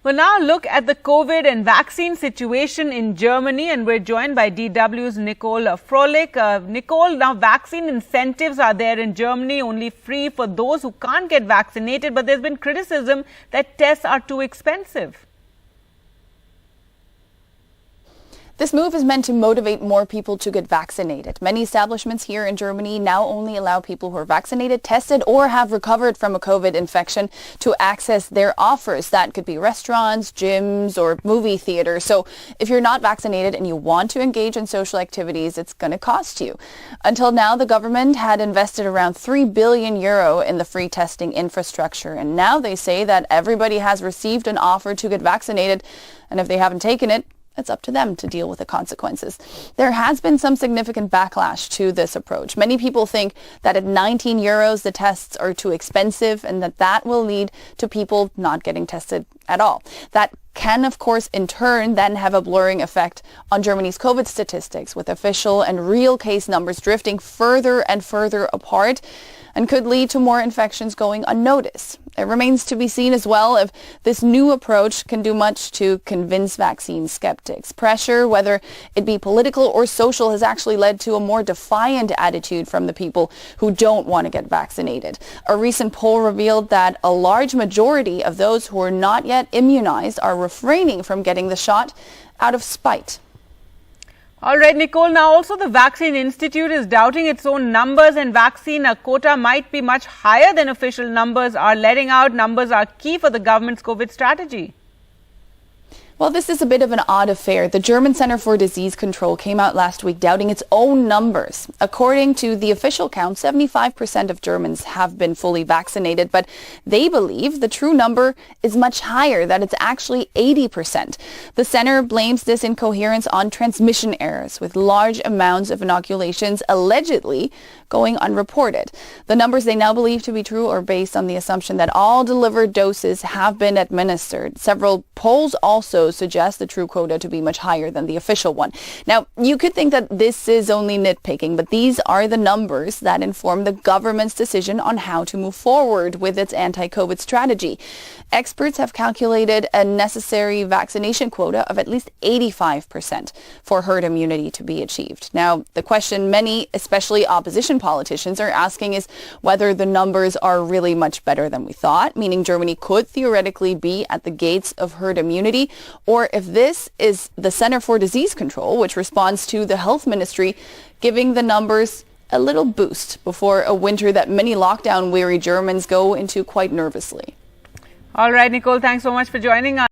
We'll now look at the COVID and vaccine situation in Germany, and we're joined by DW's Nicole Froelich. Nicole, now vaccine incentives are there in Germany, only free for those who can't get vaccinated, but there's been criticism that tests are too expensive. This move is meant to motivate more people to get vaccinated. Many establishments here in Germany now only allow people who are vaccinated, tested, or have recovered from a COVID infection to access their offers. That could be restaurants, gyms, or movie theaters. So if you're not vaccinated and you want to engage in social activities, it's going to cost you. Until now, the government had invested around €3 billion in the free testing infrastructure. And now they say that everybody has received an offer to get vaccinated. And if they haven't taken it, it's up to them to deal with the consequences. There has been some significant backlash to this approach. Many people think that at €19 the tests are too expensive and that will lead to people not getting tested at all. That can, of course, in turn then have a blurring effect on Germany's COVID statistics, with official and real case numbers drifting further and further apart, and could lead to more infections going unnoticed. It remains to be seen as well if this new approach can do much to convince vaccine skeptics. Pressure, whether it be political or social, has actually led to a more defiant attitude from the people who don't want to get vaccinated. A recent poll revealed that a large majority of those who are not yet immunized are refraining from getting the shot out of spite. All right, Nicole. Now, also the Vaccine Institute is doubting its own numbers, and vaccine quota might be much higher than official numbers are letting out. Numbers are key for the government's COVID strategy. Well, this is a bit of an odd affair. The German Center for Disease Control came out last week doubting its own numbers. According to the official count, 75% of Germans have been fully vaccinated, but they believe the true number is much higher, that it's actually 80%. The center blames this incoherence on transmission errors, with large amounts of inoculations allegedly going unreported. The numbers they now believe to be true are based on the assumption that all delivered doses have been administered. Several polls also suggest the true quota to be much higher than the official one. Now, you could think that this is only nitpicking, but these are the numbers that inform the government's decision on how to move forward with its anti-COVID strategy. Experts have calculated a necessary vaccination quota of at least 85% for herd immunity to be achieved. Now, the question many, especially opposition politicians, are asking is whether the numbers are really much better than we thought, meaning Germany could theoretically be at the gates of herd immunity, or if this is the Center for Disease Control, which responds to the health ministry, giving the numbers a little boost before a winter that many lockdown-weary Germans go into quite nervously. All right, Nicole, thanks so much for joining us.